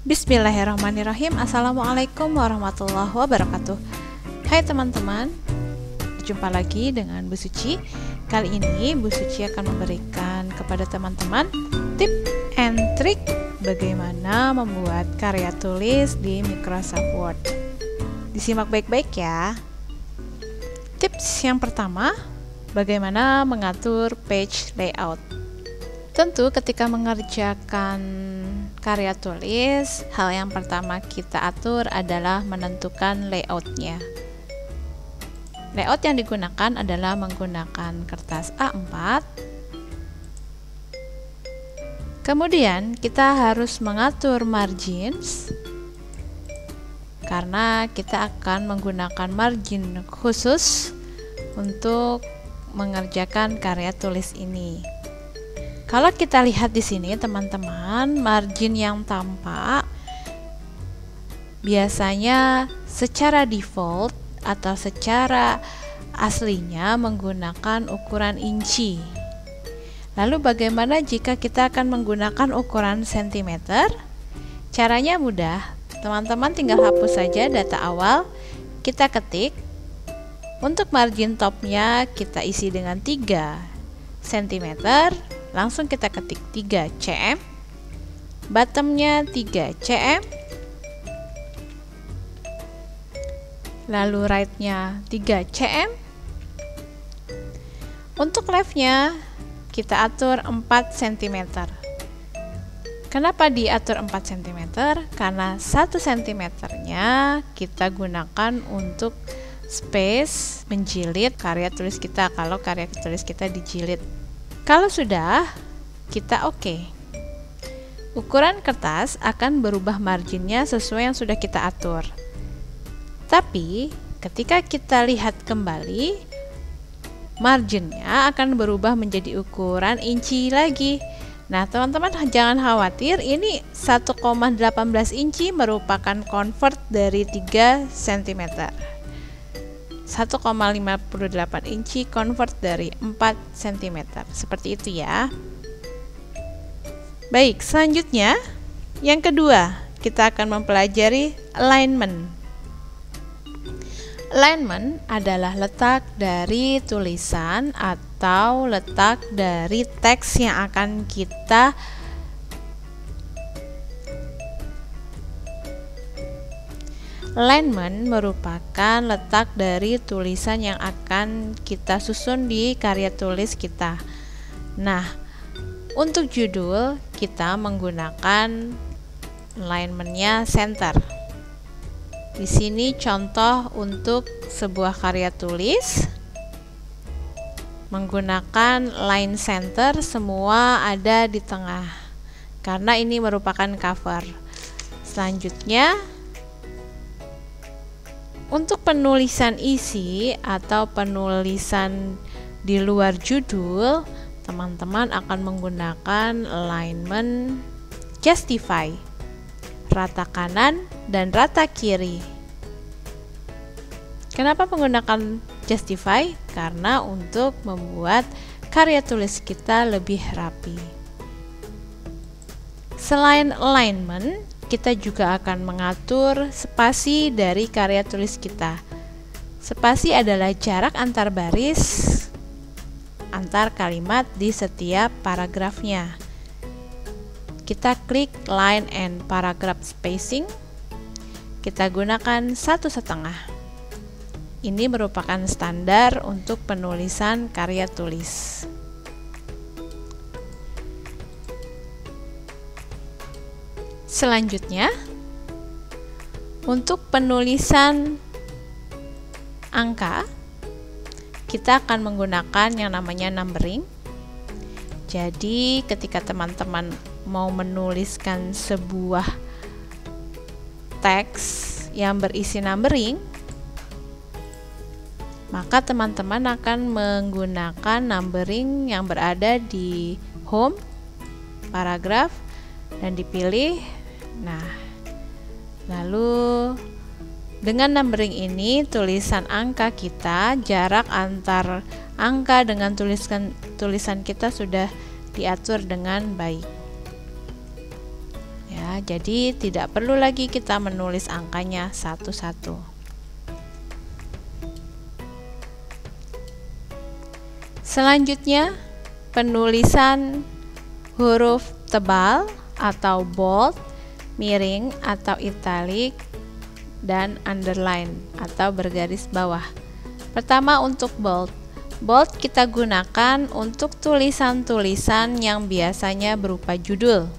Bismillahirrahmanirrahim. Assalamualaikum warahmatullahi wabarakatuh. Hai teman-teman, jumpa lagi dengan Bu Suci. Kali ini Bu Suci akan memberikan kepada teman-teman tip and trik bagaimana membuat karya tulis di Microsoft Word. Disimak baik-baik ya. Tips yang pertama, bagaimana mengatur page layout. Tentu ketika mengerjakan karya tulis, hal yang pertama kita atur adalah menentukan layoutnya. Layout yang digunakan adalah menggunakan kertas A4. Kemudian kita harus mengatur margins, karena kita akan menggunakan margin khusus untuk mengerjakan karya tulis ini. Kalau kita lihat di sini teman-teman, margin yang tampak biasanya secara default atau secara aslinya menggunakan ukuran inci. Lalu bagaimana jika kita akan menggunakan ukuran sentimeter? Caranya mudah, teman-teman tinggal hapus saja data awal, kita ketik. Untuk margin topnya kita isi dengan 3 cm. Langsung kita ketik 3 cm, bottomnya 3 cm, lalu rightnya 3 cm. Untuk leftnya kita atur 4 cm. Kenapa diatur 4 cm? Karena 1 cm nya kita gunakan untuk space menjilid karya tulis kita, kalau karya tulis kita dijilid. Kalau sudah, kita oke. Ukuran kertas akan berubah marginnya sesuai yang sudah kita atur. Tapi, ketika kita lihat kembali, marginnya akan berubah menjadi ukuran inci lagi. Nah, teman-teman jangan khawatir, ini 1,18 inci merupakan convert dari 3 cm. 1,58 inci convert dari 4 cm. Seperti itu ya. Baik, selanjutnya yang kedua, kita akan mempelajari alignment. Alignment adalah letak dari tulisan atau letak dari teks yang akan kita alignment merupakan letak dari tulisan yang akan kita susun di karya tulis kita. Nah, untuk judul kita menggunakan alignmentnya center. Di sini contoh untuk sebuah karya tulis menggunakan line center, semua ada di tengah karena ini merupakan cover. Selanjutnya, untuk penulisan isi atau penulisan di luar judul, teman-teman akan menggunakan alignment justify, rata kanan dan rata kiri. Kenapa menggunakan justify? Karena untuk membuat karya tulis kita lebih rapi. Selain alignment, kita juga akan mengatur spasi dari karya tulis kita. Spasi adalah jarak antar baris, antar kalimat di setiap paragrafnya. Kita klik line and paragraph spacing. Kita gunakan 1,5. Ini merupakan standar untuk penulisan karya tulis. Selanjutnya, untuk penulisan angka, kita akan menggunakan yang namanya numbering. Jadi, ketika teman-teman mau menuliskan sebuah teks yang berisi numbering, maka teman-teman akan menggunakan numbering yang berada di home, paragraf, dan dipilih. Nah, lalu dengan numbering ini tulisan angka kita, jarak antar angka dengan tulisan kita sudah diatur dengan baik. Ya, jadi tidak perlu lagi kita menulis angkanya satu-satu. Selanjutnya, penulisan huruf tebal atau bold, miring atau italic, dan underline atau bergaris bawah. Pertama, untuk bold. Bold kita gunakan untuk tulisan-tulisan yang biasanya berupa judul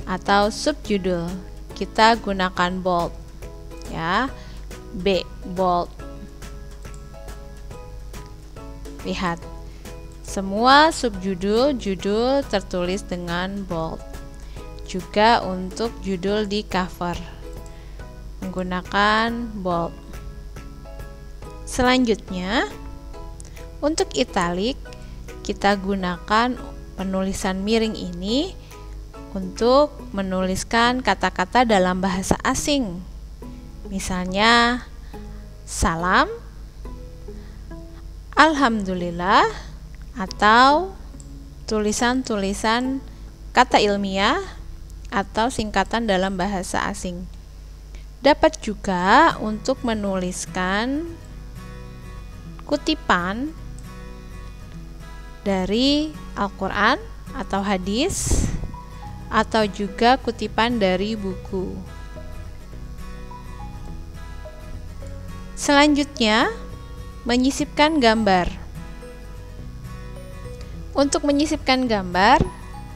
atau subjudul. Kita gunakan bold, ya. B, bold. Lihat, semua subjudul judul tertulis dengan bold. Juga untuk judul di cover menggunakan bold. Selanjutnya, untuk italic, kita gunakan penulisan miring ini untuk menuliskan kata-kata dalam bahasa asing. Misalnya, salam, alhamdulillah, atau tulisan-tulisan kata ilmiah atau singkatan dalam bahasa asing. Dapat juga untuk menuliskan kutipan dari Al-Quran atau hadis, atau juga kutipan dari buku. Selanjutnya, menyisipkan gambar. Untuk menyisipkan gambar,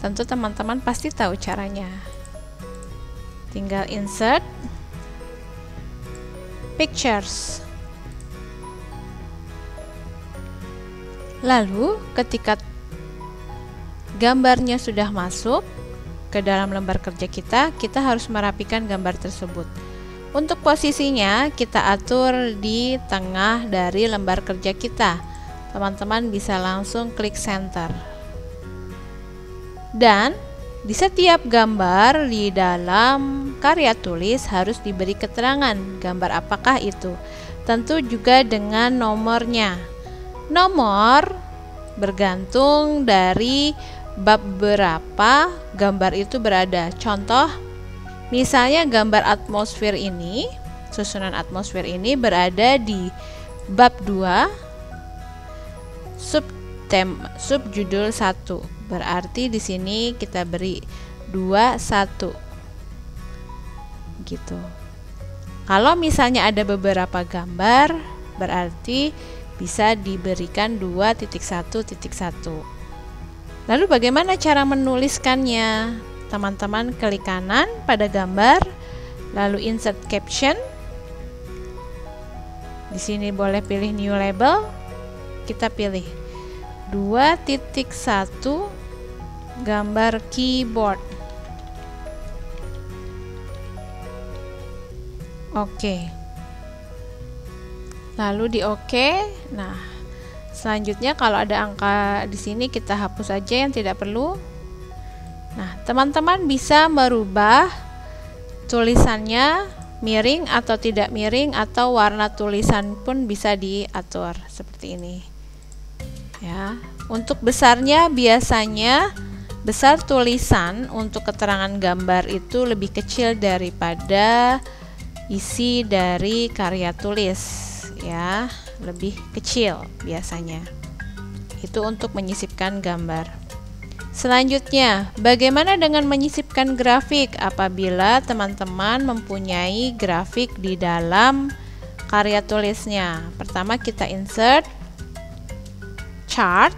tentu teman-teman pasti tahu caranya. Tinggal insert pictures. Lalu ketika gambarnya sudah masuk ke dalam lembar kerja kita harus merapikan gambar tersebut. Untuk posisinya kita atur di tengah dari lembar kerja kita. Teman-teman bisa langsung klik center. Dan di setiap gambar di dalam karya tulis harus diberi keterangan gambar apakah itu. Tentu juga dengan nomornya. Nomor bergantung dari bab berapa gambar itu berada. Contoh, misalnya gambar atmosfer ini, susunan atmosfer ini berada di bab 2, subjudul 1. Berarti di sini kita beri 21. Gitu. Kalau misalnya ada beberapa gambar, berarti bisa diberikan 2.1.1. Lalu bagaimana cara menuliskannya? Teman-teman klik kanan pada gambar, lalu insert caption. Di sini boleh pilih new label. Kita pilih 2.1 gambar keyboard. Oke. Lalu di oke. Nah, selanjutnya kalau ada angka di sini kita hapus saja yang tidak perlu. Nah, teman-teman bisa merubah tulisannya miring atau tidak miring, atau warna tulisan pun bisa diatur seperti ini. Ya, untuk besarnya biasanya besar tulisan untuk keterangan gambar itu lebih kecil daripada isi dari karya tulis. Ya, lebih kecil biasanya. Itu untuk menyisipkan gambar. Selanjutnya, bagaimana dengan menyisipkan grafik apabila teman-teman mempunyai grafik di dalam karya tulisnya? Pertama kita insert chart.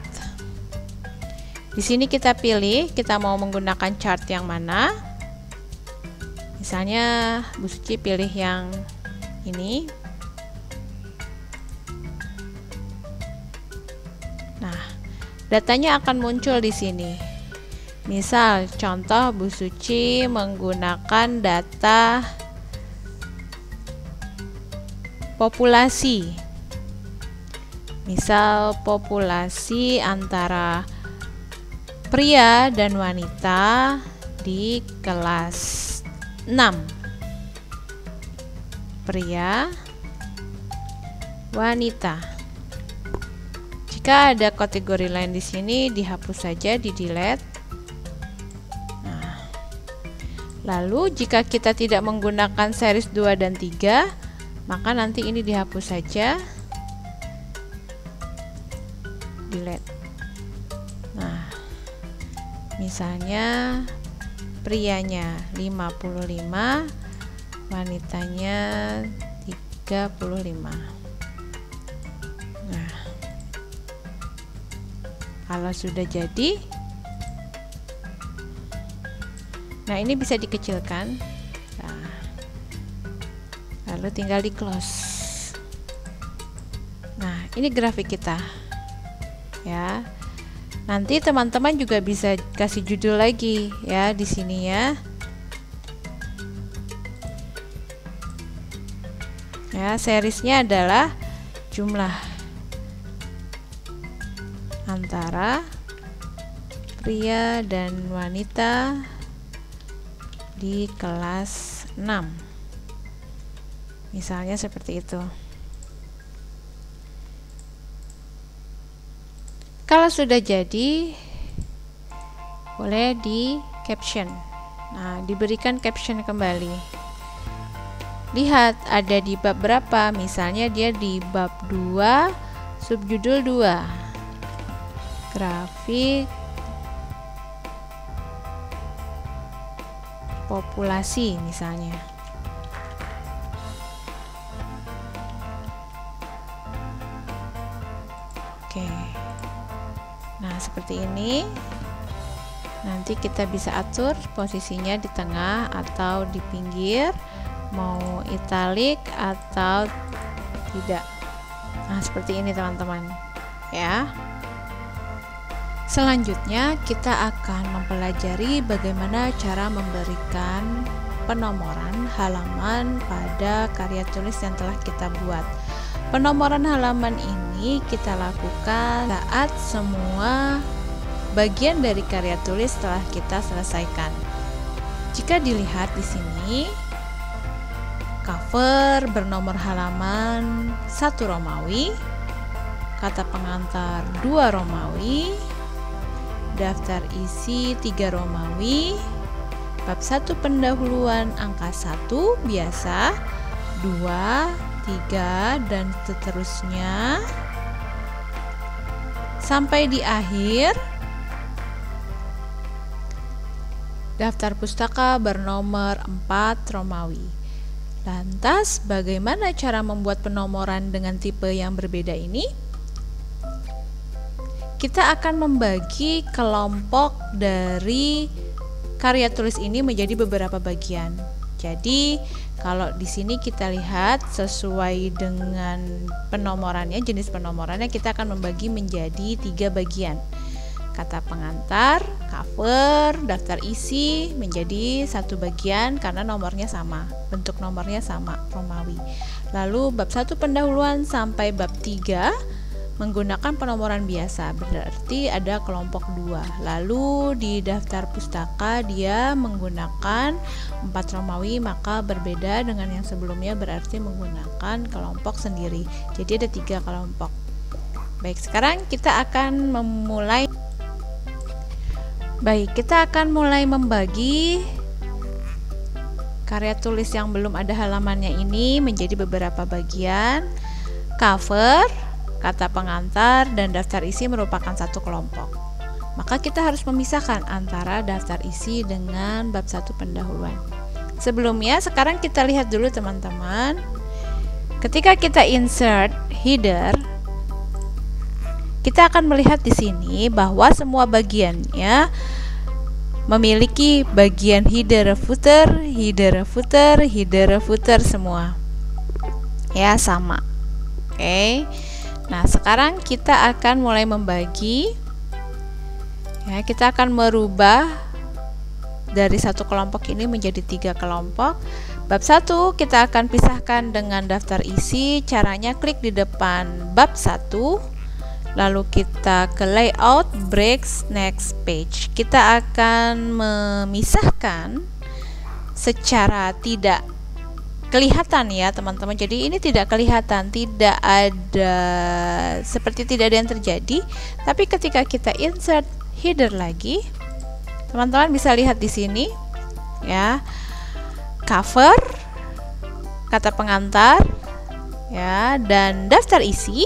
Di sini kita pilih kita mau menggunakan chart yang mana. Misalnya Bu Suci pilih yang ini. Nah, datanya akan muncul di sini. Misal contoh Bu Suci menggunakan data populasi. Misal populasi antara pria dan wanita di kelas 6. Pria, wanita. Jika ada kategori lain di sini, dihapus saja, di delete. Nah, Lalu jika kita tidak menggunakan series 2 dan 3, maka nanti ini dihapus saja. Delete. Nah, misalnya prianya 55, wanitanya 35. Nah, kalau sudah jadi, nah ini bisa dikecilkan. Nah, lalu tinggal di close. Nah, ini grafik kita ya. Nanti teman-teman juga bisa kasih judul lagi ya di sini ya. Ya, seriesnya adalah jumlah antara pria dan wanita di kelas 6. Misalnya seperti itu. Kalau sudah jadi, boleh di caption. Nah, diberikan caption kembali. Lihat ada di bab berapa, misalnya dia di bab 2, subjudul 2. Grafik populasi misalnya. Oke. Nah, seperti ini. Nanti kita bisa atur posisinya di tengah atau di pinggir, mau italik atau tidak. Nah, seperti ini teman-teman ya. Selanjutnya kita akan mempelajari bagaimana cara memberikan penomoran halaman pada karya tulis yang telah kita buat. Penomoran halaman ini kita lakukan saat semua bagian dari karya tulis telah kita selesaikan. Jika dilihat di sini, cover bernomor halaman 1 Romawi, kata pengantar 2 Romawi, daftar isi 3 Romawi, bab 1 pendahuluan angka 1 biasa, 2, 3 dan seterusnya sampai di akhir. Daftar pustaka bernomor 4 Romawi. Lantas bagaimana cara membuat penomoran dengan tipe yang berbeda ini? Kita akan membagi kelompok dari karya tulis ini menjadi beberapa bagian. Jadi kalau di sini kita lihat sesuai dengan penomorannya, jenis penomorannya kita akan membagi menjadi 3 bagian. Kata pengantar, cover, daftar isi menjadi 1 bagian karena nomornya sama, bentuk nomornya sama, Romawi. Lalu bab 1 pendahuluan sampai bab 3 menggunakan penomoran biasa, berarti ada kelompok 2. Lalu di daftar pustaka dia menggunakan 4 Romawi, maka berbeda dengan yang sebelumnya, berarti menggunakan kelompok sendiri. Jadi ada 3 kelompok. Baik, sekarang kita akan memulai. Baik, kita akan mulai membagi karya tulis yang belum ada halamannya ini menjadi beberapa bagian. Cover, kata pengantar, dan daftar isi merupakan 1 kelompok. Maka kita harus memisahkan antara daftar isi dengan bab 1 pendahuluan. Sebelumnya, sekarang kita lihat dulu teman-teman. Ketika kita insert header, kita akan melihat di sini bahwa semua bagiannya memiliki bagian header footer, header footer, header footer semua. Ya, sama. Oke. Nah, sekarang kita akan mulai membagi. Ya, kita akan merubah dari 1 kelompok ini menjadi 3 kelompok. Bab 1 kita akan pisahkan dengan daftar isi. Caranya klik di depan bab 1. Lalu kita ke layout, breaks, next page. Kita akan memisahkan secara tidak kelihatan ya teman-teman. Jadi ini tidak kelihatan, tidak ada, seperti tidak ada yang terjadi. Tapi ketika kita insert header lagi, teman-teman bisa lihat di sini ya, cover, kata pengantar, ya, dan daftar isi.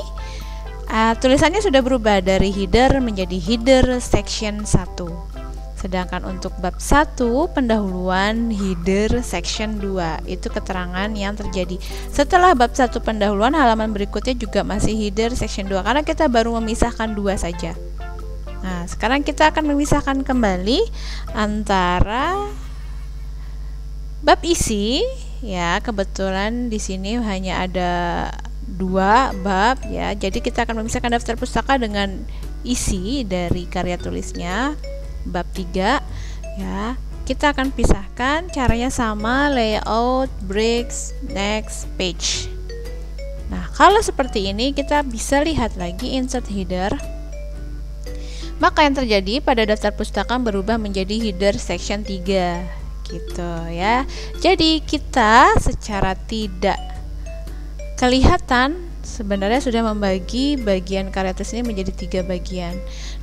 Tulisannya sudah berubah dari header menjadi header section 1. Sedangkan untuk bab 1 pendahuluan header section 2 itu keterangan yang terjadi. Setelah bab 1 pendahuluan, halaman berikutnya juga masih header section 2 karena kita baru memisahkan 2 saja. Nah, sekarang kita akan memisahkan kembali antara bab isi, ya, kebetulan di sini hanya ada 2 bab, ya. Jadi kita akan memisahkan daftar pustaka dengan isi dari karya tulisnya. Bab 3, ya, kita akan pisahkan, caranya sama, layout, breaks, next, page. Nah, kalau seperti ini kita bisa lihat lagi insert header. Maka yang terjadi pada daftar pustaka berubah menjadi header section 3, gitu ya. Jadi kita secara tidak kelihatan sebenarnya sudah membagi bagian karya tulis ini menjadi 3 bagian.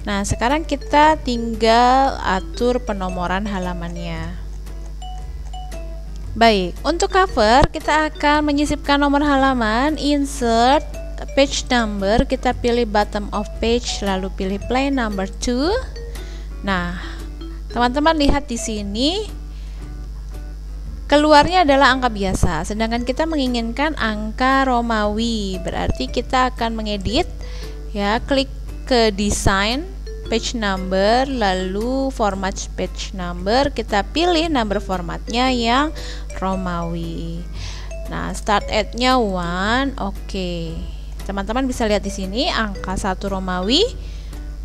Nah, sekarang kita tinggal atur penomoran halamannya. Baik, untuk cover kita akan menyisipkan nomor halaman, insert page number, kita pilih bottom of page, lalu pilih plain number 2. Nah, teman-teman lihat di sini keluarnya adalah angka biasa, sedangkan kita menginginkan angka Romawi. Berarti kita akan mengedit, ya, klik ke design page number, lalu format page number, kita pilih number formatnya yang Romawi. Nah, start at-nya 1, oke. Teman-teman bisa lihat di sini angka 1 Romawi,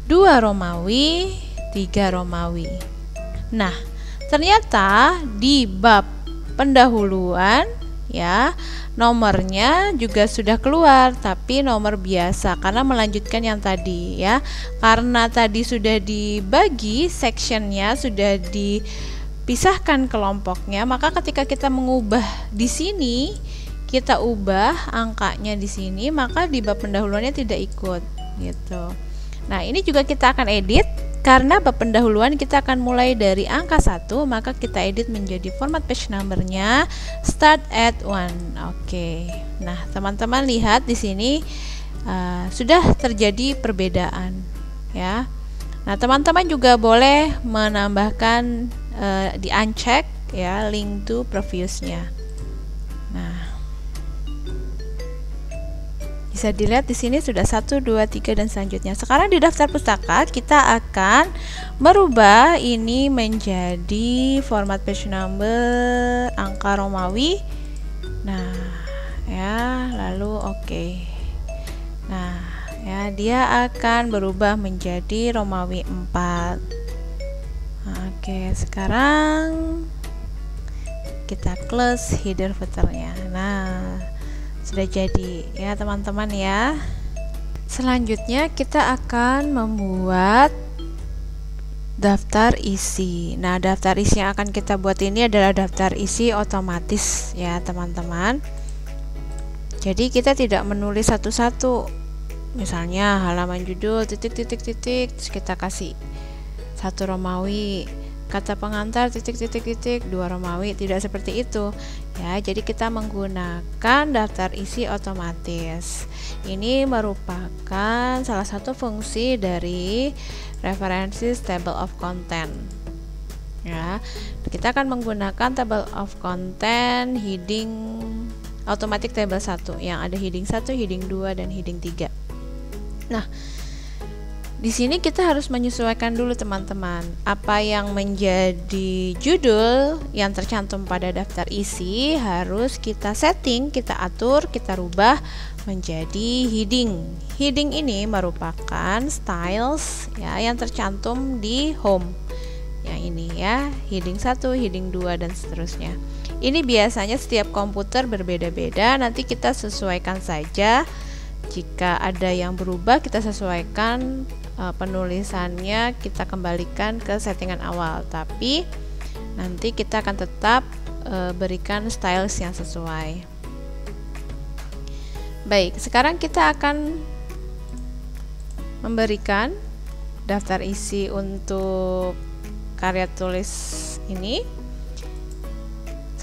2 Romawi, 3 Romawi. Nah, ternyata di bab pendahuluan, ya, nomornya juga sudah keluar, tapi nomor biasa karena melanjutkan yang tadi, ya. Karena tadi sudah dibagi sectionnya, sudah dipisahkan kelompoknya, maka ketika kita mengubah di sini, kita ubah angkanya di sini, maka di bab pendahuluannya tidak ikut, gitu. Nah, ini juga kita akan edit. Karena bab pendahuluan kita akan mulai dari angka 1, maka kita edit menjadi format page numbernya start at 1. Oke. Nah, teman-teman lihat di sini sudah terjadi perbedaan, ya. Nah, teman-teman juga boleh menambahkan di uncheck, ya, link to previousnya. Nah, bisa dilihat di sini sudah 1, 2, 3 dan selanjutnya. Sekarang di daftar pustaka kita akan merubah ini menjadi format page number angka Romawi. Nah, ya, lalu oke. Nah, ya, dia akan berubah menjadi Romawi 4. Nah, oke, sekarang kita close header footernya. Nah, sudah jadi, ya, teman-teman, ya. Selanjutnya kita akan membuat daftar isi. Nah, daftar isi yang akan kita buat ini adalah daftar isi otomatis, ya, teman-teman. Jadi kita tidak menulis satu-satu. Misalnya halaman judul titik-titik-titik, kita kasih 1 Romawi, kata pengantar titik-titik-titik 2 Romawi, tidak seperti itu, ya. Jadi kita menggunakan daftar isi otomatis. Ini merupakan salah satu fungsi dari references table of content, ya. Kita akan menggunakan table of content heading automatic table 1 yang ada heading 1, heading 2 dan heading 3. Nah, di sini kita harus menyesuaikan dulu, teman-teman, apa yang menjadi judul yang tercantum pada daftar isi harus kita setting, kita atur, kita rubah menjadi heading. Heading ini merupakan styles, ya, yang tercantum di home. Yang ini, ya, heading 1, heading 2 dan seterusnya. Ini biasanya setiap komputer berbeda-beda, nanti kita sesuaikan saja. Jika ada yang berubah, kita sesuaikan penulisannya, kita kembalikan ke settingan awal, tapi nanti kita akan tetap berikan styles yang sesuai. Baik, sekarang kita akan memberikan daftar isi untuk karya tulis ini.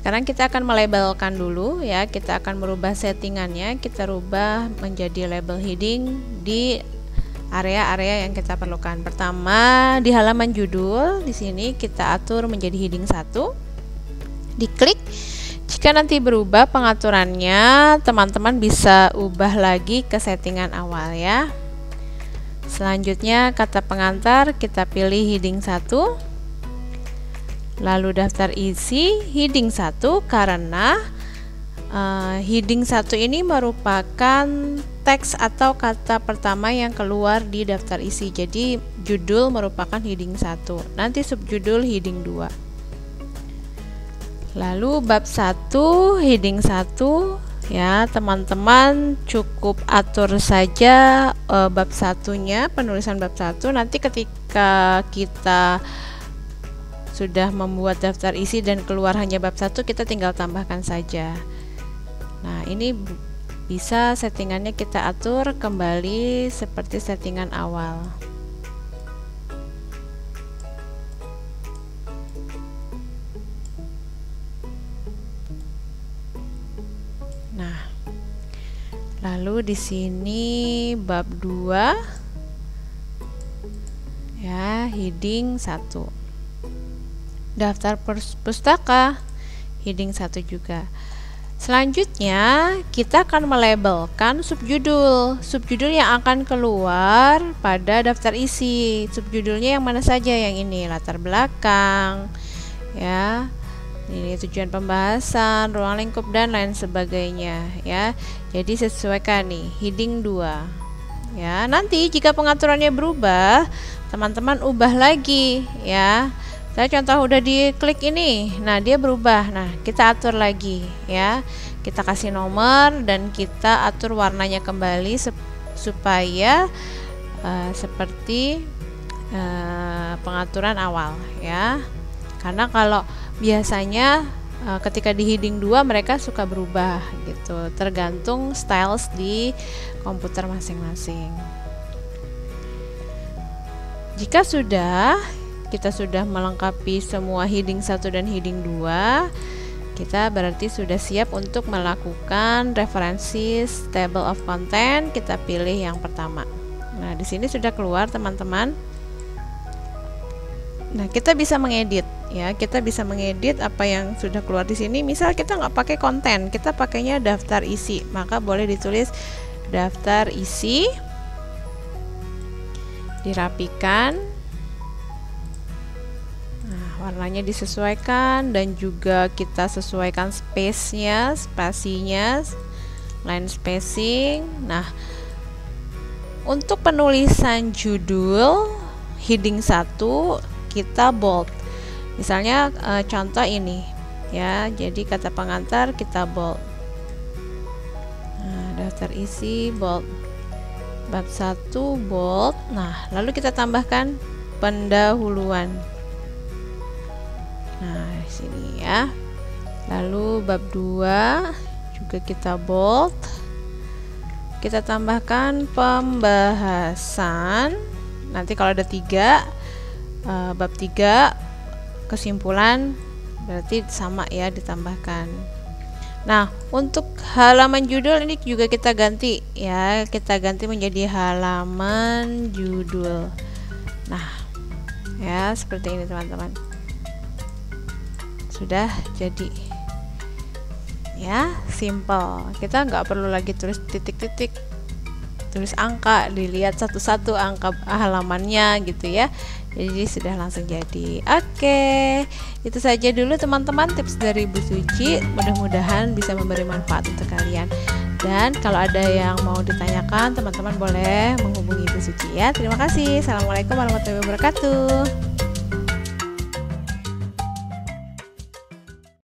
sekarang kita akan melabelkan dulu ya. Kita akan merubah settingannya, kita rubah menjadi label heading di area-area yang kita perlukan. Pertama, di halaman judul, di sini kita atur menjadi heading 1. Diklik. Jika nanti berubah pengaturannya, teman-teman bisa ubah lagi ke settingan awal ya. Selanjutnya, kata pengantar kita pilih heading 1. Lalu daftar isi heading 1 karena heading 1 ini merupakan teks atau kata pertama yang keluar di daftar isi. Jadi judul merupakan heading 1, nanti subjudul heading 2. Lalu bab 1 heading 1 ya, teman-teman cukup atur saja bab 1-nya, penulisan bab 1. Nanti ketika kita sudah membuat daftar isi dan keluar hanya bab 1, kita tinggal tambahkan saja. Nah, ini bisa settingannya kita atur kembali seperti settingan awal. Nah, lalu di sini bab 2 ya, heading 1. Daftar pustaka heading 1 juga. Selanjutnya kita akan melabelkan subjudul. Subjudul yang akan keluar pada daftar isi. Subjudulnya yang mana saja? Yang ini, latar belakang ya, ini tujuan pembahasan, ruang lingkup dan lain sebagainya ya. Jadi sesuaikan nih heading 2 ya. Nanti jika pengaturannya berubah, teman-teman ubah lagi ya. Saya contoh udah diklik ini, nah dia berubah. Nah, kita atur lagi ya. Kita kasih nomor dan kita atur warnanya kembali supaya seperti pengaturan awal ya. Karena kalau biasanya ketika di heading 2 mereka suka berubah gitu, tergantung styles di komputer masing-masing. Jika kita sudah melengkapi semua heading 1 dan heading 2, kita berarti sudah siap untuk melakukan referensi table of content. Kita pilih yang pertama. Nah, di sini sudah keluar teman-teman. Nah, kita bisa mengedit ya. Kita bisa mengedit apa yang sudah keluar di sini. Misal kita nggak pakai konten, kita pakainya daftar isi, maka boleh ditulis daftar isi, dirapikan. Warnanya disesuaikan dan juga kita sesuaikan space-nya, spasinya, line spacing. Nah, untuk penulisan judul heading 1 kita bold. Misalnya contoh ini ya, jadi kata pengantar kita bold. Nah, daftar isi bold. Bab 1 bold. Nah, lalu kita tambahkan pendahuluan. Nah, di sini ya. Lalu bab 2 juga kita bold. Kita tambahkan pembahasan. Nanti kalau ada 3 bab 3 kesimpulan berarti sama ya, ditambahkan. Nah, untuk halaman judul ini juga kita ganti ya. Kita ganti menjadi halaman judul. Nah, ya seperti ini teman-teman. Sudah jadi ya, simple. Kita nggak perlu lagi tulis titik-titik, tulis angka, dilihat satu-satu angka halamannya gitu ya. Jadi sudah langsung jadi. Oke, itu saja dulu teman-teman tips dari Bu Suci. Mudah-mudahan bisa memberi manfaat untuk kalian. Dan kalau ada yang mau ditanyakan, teman-teman boleh menghubungi Bu Suci ya. Terima kasih. Assalamualaikum warahmatullahi wabarakatuh.